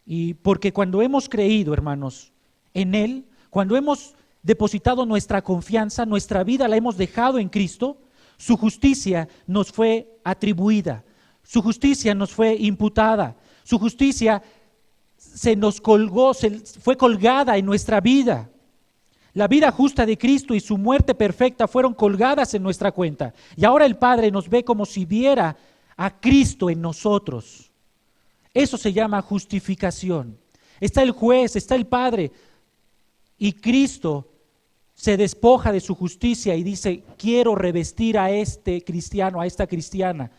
Y porque cuando hemos creído, hermanos, en Él, cuando hemos depositado nuestra confianza, nuestra vida la hemos dejado en Cristo, su justicia nos fue atribuida, su justicia nos fue imputada, su justicia se nos colgó, fue colgada en nuestra vida. La vida justa de Cristo y su muerte perfecta fueron colgadas en nuestra cuenta. Y ahora el Padre nos ve como si viera a Cristo en nosotros. Eso se llama justificación. Está el juez, está el Padre, y Cristo se despoja de su justicia y dice, quiero revestir a este cristiano, a esta cristiana,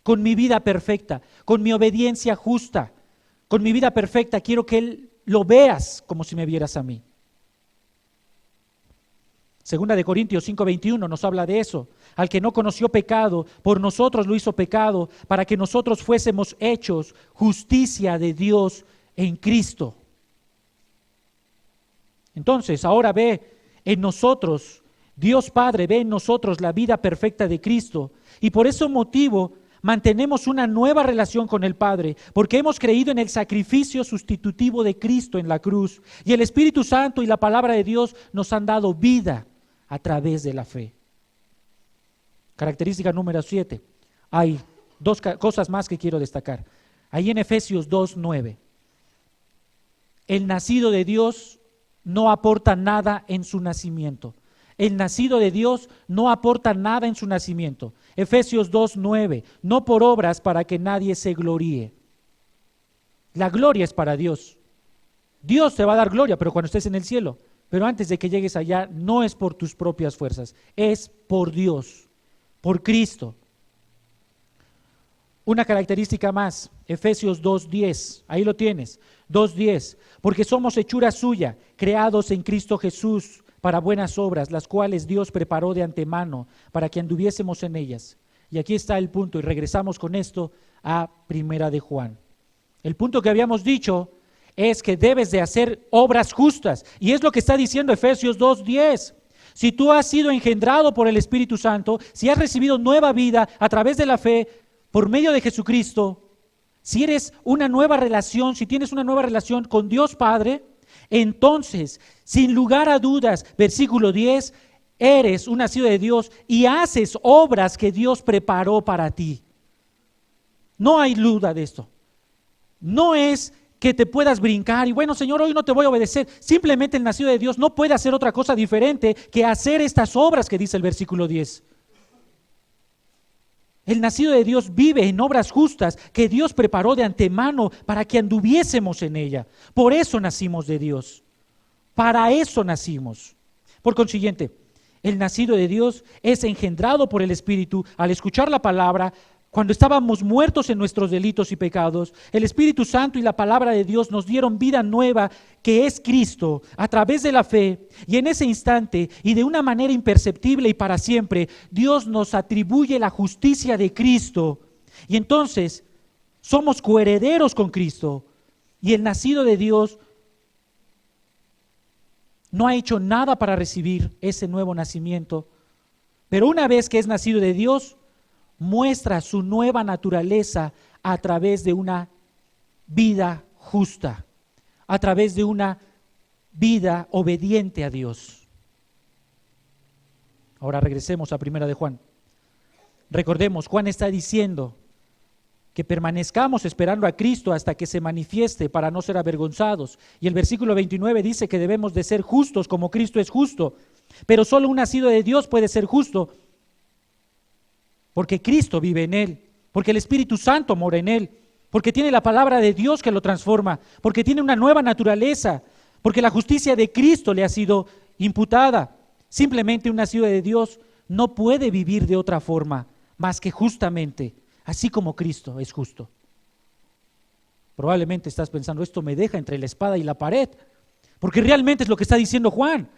con mi vida perfecta, con mi obediencia justa, con mi vida perfecta, quiero que él lo veas como si me vieras a mí. Segunda de Corintios 5:21 nos habla de eso. Al que no conoció pecado, por nosotros lo hizo pecado, para que nosotros fuésemos hechos justicia de Dios en Cristo. Entonces, ahora ve en nosotros, Dios Padre ve en nosotros la vida perfecta de Cristo, y por ese motivo mantenemos una nueva relación con el Padre, porque hemos creído en el sacrificio sustitutivo de Cristo en la cruz, y el Espíritu Santo y la palabra de Dios nos han dado vida a través de la fe. Característica número 7. Hay dos cosas más que quiero destacar. Ahí en Efesios 2:9. El nacido de Dios no aporta nada en su nacimiento. El nacido de Dios no aporta nada en su nacimiento. Efesios 2:9. No por obras para que nadie se gloríe. La gloria es para Dios. Dios te va a dar gloria, pero cuando estés en el cielo. Pero antes de que llegues allá, no es por tus propias fuerzas, es por Dios, por Cristo. Una característica más, Efesios 2:10, ahí lo tienes, 2:10, porque somos hechura suya, creados en Cristo Jesús para buenas obras, las cuales Dios preparó de antemano para que anduviésemos en ellas. Y aquí está el punto, y regresamos con esto a Primera de Juan. El punto que habíamos dicho es que debes de hacer obras justas, y es lo que está diciendo Efesios 2:10. Si tú has sido engendrado por el Espíritu Santo, si has recibido nueva vida a través de la fe, por medio de Jesucristo, si eres una nueva relación, si tienes una nueva relación con Dios Padre, entonces, sin lugar a dudas, versículo 10, eres un nacido de Dios y haces obras que Dios preparó para ti. No hay duda de esto. No es que te puedas brincar y bueno, Señor, hoy no te voy a obedecer. Simplemente el nacido de Dios no puede hacer otra cosa diferente que hacer estas obras que dice el versículo 10. El nacido de Dios vive en obras justas que Dios preparó de antemano para que anduviésemos en ella. Por eso nacimos de Dios. Para eso nacimos. Por consiguiente, el nacido de Dios es engendrado por el Espíritu al escuchar la palabra. Cuando estábamos muertos en nuestros delitos y pecados, el Espíritu Santo y la palabra de Dios nos dieron vida nueva, que es Cristo, a través de la fe. Y en ese instante, y de una manera imperceptible y para siempre, Dios nos atribuye la justicia de Cristo. Y entonces, somos coherederos con Cristo. Y el nacido de Dios no ha hecho nada para recibir ese nuevo nacimiento. Pero una vez que es nacido de Dios, muestra su nueva naturaleza a través de una vida justa, a través de una vida obediente a Dios. Ahora regresemos a Primera de Juan. Recordemos, Juan está diciendo que permanezcamos esperando a Cristo hasta que se manifieste para no ser avergonzados. Y el versículo 29 dice que debemos de ser justos como Cristo es justo, pero solo un nacido de Dios puede ser justo, porque Cristo vive en él, porque el Espíritu Santo mora en él, porque tiene la palabra de Dios que lo transforma, porque tiene una nueva naturaleza, porque la justicia de Cristo le ha sido imputada. Simplemente un nacido de Dios no puede vivir de otra forma más que justamente, así como Cristo es justo. Probablemente estás pensando, esto me deja entre la espada y la pared, porque realmente es lo que está diciendo Juan.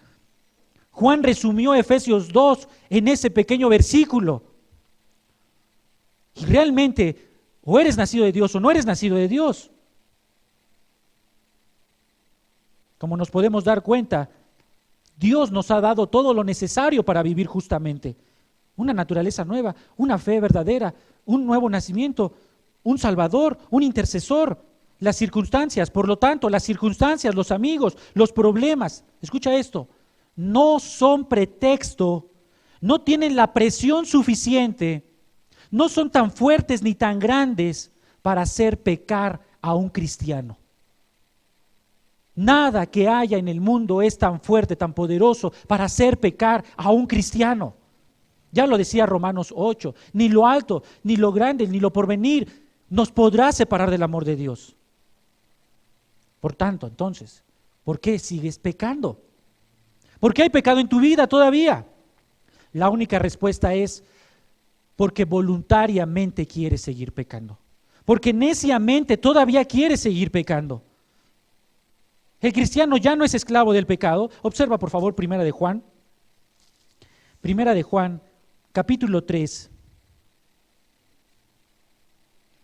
Juan resumió Efesios 2 en ese pequeño versículo. Y realmente, o eres nacido de Dios o no eres nacido de Dios. Como nos podemos dar cuenta, Dios nos ha dado todo lo necesario para vivir justamente. Una naturaleza nueva, una fe verdadera, un nuevo nacimiento, un Salvador, un intercesor. Las circunstancias, por lo tanto, las circunstancias, los amigos, los problemas, escucha esto, no son pretexto, no tienen la presión suficiente, no son tan fuertes ni tan grandes para hacer pecar a un cristiano. Nada que haya en el mundo es tan fuerte, tan poderoso para hacer pecar a un cristiano. Ya lo decía Romanos 8, ni lo alto, ni lo grande, ni lo porvenir nos podrá separar del amor de Dios. Por tanto, entonces, ¿por qué sigues pecando? ¿Por qué hay pecado en tu vida todavía? La única respuesta es porque voluntariamente quieres seguir pecando, porque neciamente todavía quieres seguir pecando. El cristiano ya no es esclavo del pecado. Observa por favor Primera de Juan, capítulo 3,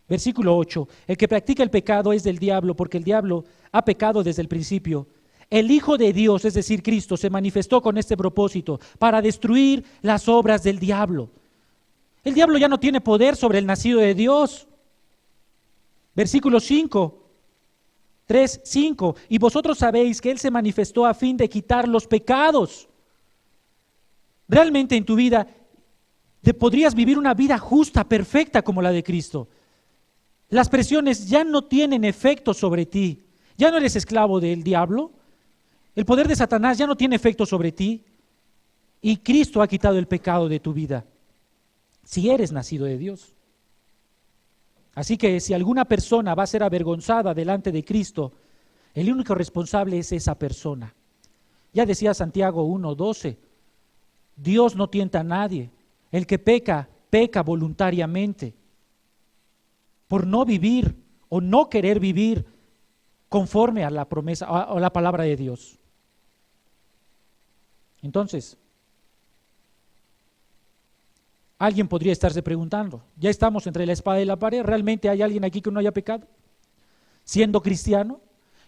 versículo 8. El que practica el pecado es del diablo, porque el diablo ha pecado desde el principio. El Hijo de Dios, es decir, Cristo, se manifestó con este propósito, para destruir las obras del diablo. El diablo ya no tiene poder sobre el nacido de Dios. Versículo 5, 3, 5. Y vosotros sabéis que Él se manifestó a fin de quitar los pecados. Realmente en tu vida podrías vivir una vida justa, perfecta como la de Cristo. Las presiones ya no tienen efecto sobre ti. Ya no eres esclavo del diablo. El poder de Satanás ya no tiene efecto sobre ti. Y Cristo ha quitado el pecado de tu vida, si eres nacido de Dios. Así que si alguna persona va a ser avergonzada delante de Cristo, el único responsable es esa persona. Ya decía Santiago 1:12, Dios no tienta a nadie. El que peca, peca voluntariamente por no vivir o no querer vivir conforme a la promesa o a la palabra de Dios. Entonces, alguien podría estarse preguntando, ya estamos entre la espada y la pared, ¿realmente hay alguien aquí que no haya pecado? Siendo cristiano,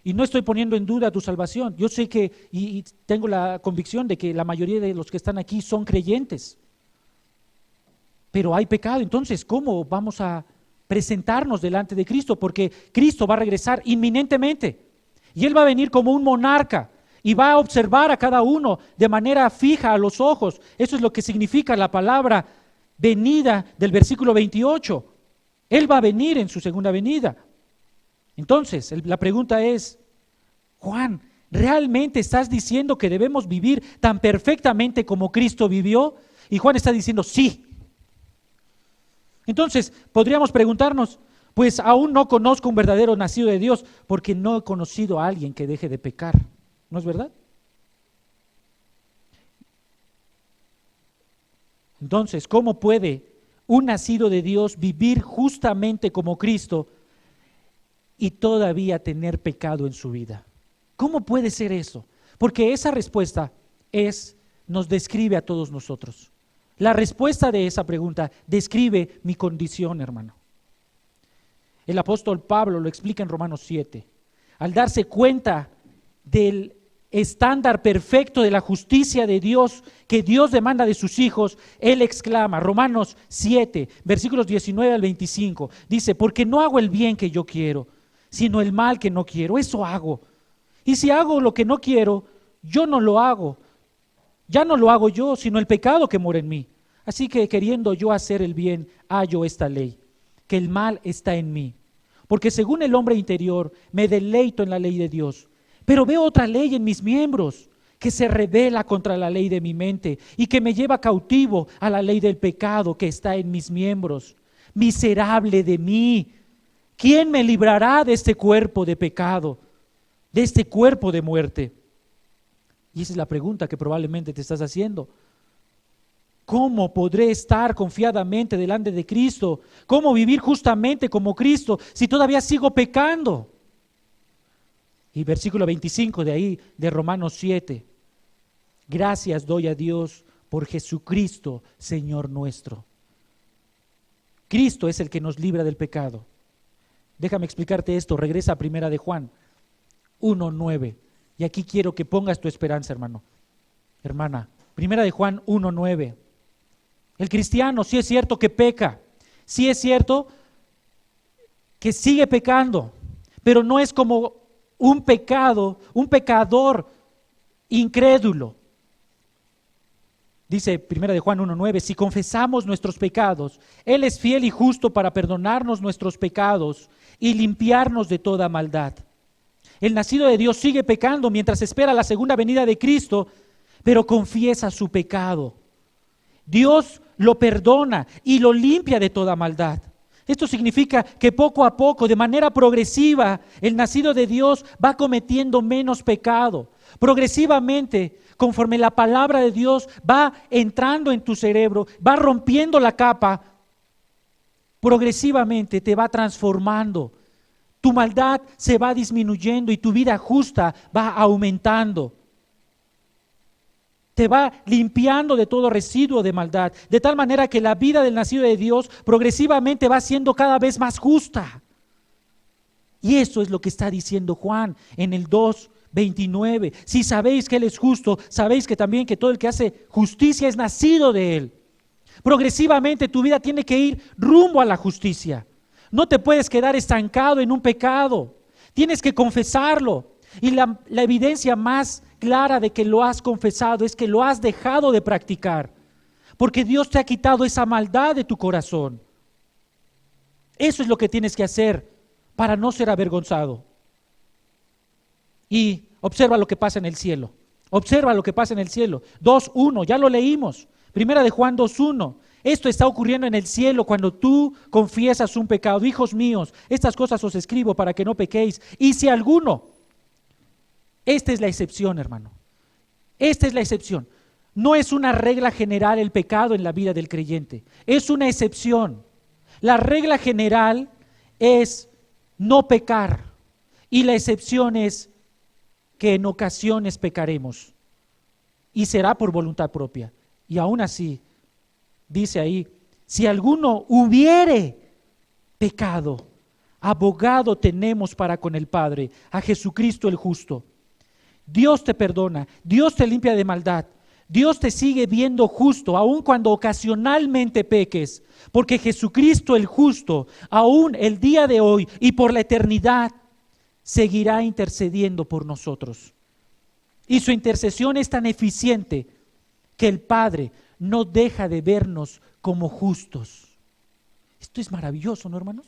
y no estoy poniendo en duda tu salvación, yo sé que y tengo la convicción de que la mayoría de los que están aquí son creyentes, pero hay pecado. Entonces, ¿cómo vamos a presentarnos delante de Cristo? Porque Cristo va a regresar inminentemente y Él va a venir como un monarca y va a observar a cada uno de manera fija a los ojos. Eso es lo que significa la palabra venida del versículo 28. Él va a venir en su segunda venida. Entonces, la pregunta es, Juan, ¿realmente estás diciendo que debemos vivir tan perfectamente como Cristo vivió? Y Juan está diciendo sí. Entonces, podríamos preguntarnos, pues aún no conozco un verdadero nacido de Dios porque no he conocido a alguien que deje de pecar. ¿No es verdad? Entonces, ¿cómo puede un nacido de Dios vivir justamente como Cristo y todavía tener pecado en su vida? ¿Cómo puede ser eso? Porque esa respuesta nos describe a todos nosotros. La respuesta de esa pregunta describe mi condición, hermano. El apóstol Pablo lo explica en Romanos 7. Al darse cuenta del estándar perfecto de la justicia de Dios que Dios demanda de sus hijos, él exclama, Romanos 7, versículos 19 al 25, dice, porque no hago el bien que yo quiero, sino el mal que no quiero, eso hago. Y si hago lo que no quiero, yo no lo hago. Ya no lo hago yo, sino el pecado que mora en mí. Así que queriendo yo hacer el bien, hallo esta ley, que el mal está en mí. Porque según el hombre interior, me deleito en la ley de Dios. Pero veo otra ley en mis miembros, que se rebela contra la ley de mi mente y que me lleva cautivo a la ley del pecado que está en mis miembros. Miserable de mí, ¿quién me librará de este cuerpo de pecado, de este cuerpo de muerte? Y esa es la pregunta que probablemente te estás haciendo. ¿Cómo podré estar confiadamente delante de Cristo? ¿Cómo vivir justamente como Cristo si todavía sigo pecando? Y versículo 25 de ahí, de Romanos 7. Gracias doy a Dios por Jesucristo, Señor nuestro. Cristo es el que nos libra del pecado. Déjame explicarte esto, regresa a Primera de Juan 1:9. Y aquí quiero que pongas tu esperanza, hermano, hermana. Primera de Juan 1:9. El cristiano sí es cierto que peca, sí es cierto que sigue pecando, pero no es como un pecador incrédulo. Dice Primera de Juan 1:9, si confesamos nuestros pecados, Él es fiel y justo para perdonarnos nuestros pecados y limpiarnos de toda maldad. El nacido de Dios sigue pecando mientras espera la segunda venida de Cristo, pero confiesa su pecado. Dios lo perdona y lo limpia de toda maldad. Esto significa que poco a poco, de manera progresiva, el nacido de Dios va cometiendo menos pecado. Progresivamente, conforme la palabra de Dios va entrando en tu cerebro, va rompiendo la capa, progresivamente te va transformando. Tu maldad se va disminuyendo y tu vida justa va aumentando. Te va limpiando de todo residuo de maldad, de tal manera que la vida del nacido de Dios progresivamente va siendo cada vez más justa. Y eso es lo que está diciendo Juan en el 2:29. Si sabéis que Él es justo, sabéis que también que todo el que hace justicia es nacido de Él. Progresivamente tu vida tiene que ir rumbo a la justicia. No te puedes quedar estancado en un pecado. Tienes que confesarlo. Y la evidencia más clara de que lo has confesado es que lo has dejado de practicar. Porque Dios te ha quitado esa maldad de tu corazón. Eso es lo que tienes que hacer para no ser avergonzado. Y observa lo que pasa en el cielo. Observa lo que pasa en el cielo. 2:1, ya lo leímos. Primera de Juan 2:1. Esto está ocurriendo en el cielo cuando tú confiesas un pecado. Hijos míos, estas cosas os escribo para que no pequéis. Y si alguno, esta es la excepción, hermano. Esta es la excepción. No es una regla general el pecado en la vida del creyente, es una excepción. La regla general es no pecar y la excepción es que en ocasiones pecaremos y será por voluntad propia. Y aún así, dice ahí, si alguno hubiere pecado, abogado tenemos para con el Padre, a Jesucristo el justo. Dios te perdona, Dios te limpia de maldad, Dios te sigue viendo justo, aun cuando ocasionalmente peques, porque Jesucristo el justo, aún el día de hoy y por la eternidad, seguirá intercediendo por nosotros. Y su intercesión es tan eficiente que el Padre no deja de vernos como justos. Esto es maravilloso, ¿no, hermanos?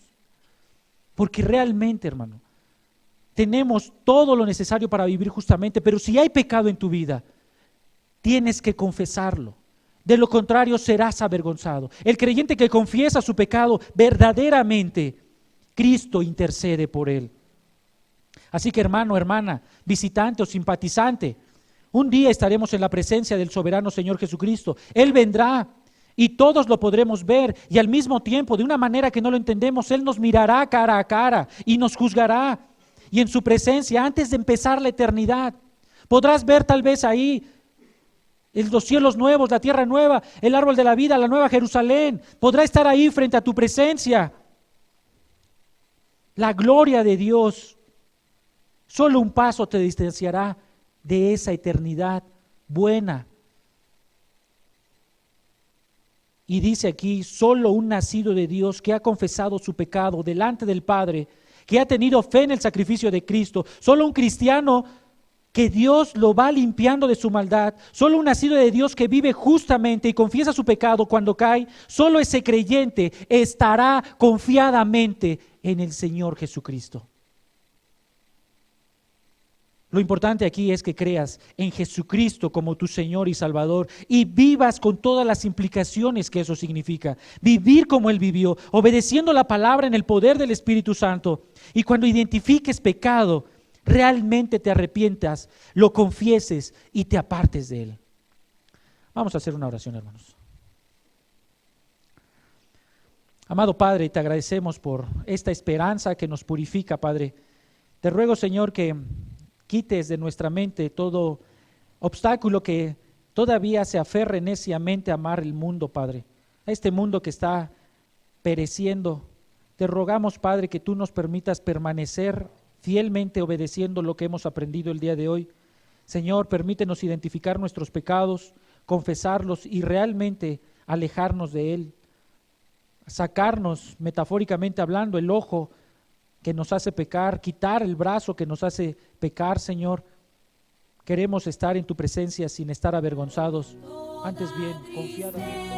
Porque realmente, hermano, tenemos todo lo necesario para vivir justamente, pero si hay pecado en tu vida, tienes que confesarlo. De lo contrario, serás avergonzado. El creyente que confiesa su pecado, verdaderamente, Cristo intercede por él. Así que, hermano, hermana, visitante o simpatizante, un día estaremos en la presencia del soberano Señor Jesucristo. Él vendrá y todos lo podremos ver, y al mismo tiempo, de una manera que no lo entendemos, Él nos mirará cara a cara y nos juzgará. Y en su presencia, antes de empezar la eternidad, podrás ver tal vez ahí los cielos nuevos, la tierra nueva, el árbol de la vida, la nueva Jerusalén. Podrá estar ahí frente a tu presencia. La gloria de Dios. Solo un paso te distanciará de esa eternidad buena. Y dice aquí, solo un nacido de Dios que ha confesado su pecado delante del Padre, que ha tenido fe en el sacrificio de Cristo, solo un cristiano que Dios lo va limpiando de su maldad, solo un nacido de Dios que vive justamente y confiesa su pecado cuando cae, solo ese creyente estará confiadamente en el Señor Jesucristo. Lo importante aquí es que creas en Jesucristo como tu Señor y Salvador y vivas con todas las implicaciones que eso significa. Vivir como Él vivió, obedeciendo la palabra en el poder del Espíritu Santo. Y cuando identifiques pecado, realmente te arrepientas, lo confieses y te apartes de él. Vamos a hacer una oración, hermanos. Amado Padre, te agradecemos por esta esperanza que nos purifica, Padre. Te ruego, Señor, que quites de nuestra mente todo obstáculo que todavía se aferre neciamente a amar el mundo, Padre. A este mundo que está pereciendo. Te rogamos, Padre, que tú nos permitas permanecer fielmente obedeciendo lo que hemos aprendido el día de hoy. Señor, permítenos identificar nuestros pecados, confesarlos y realmente alejarnos de él. Sacarnos, metafóricamente hablando, el ojo que nos hace pecar, quitar el brazo que nos hace pecar, Señor. Queremos estar en tu presencia sin estar avergonzados, antes bien, confiadamente.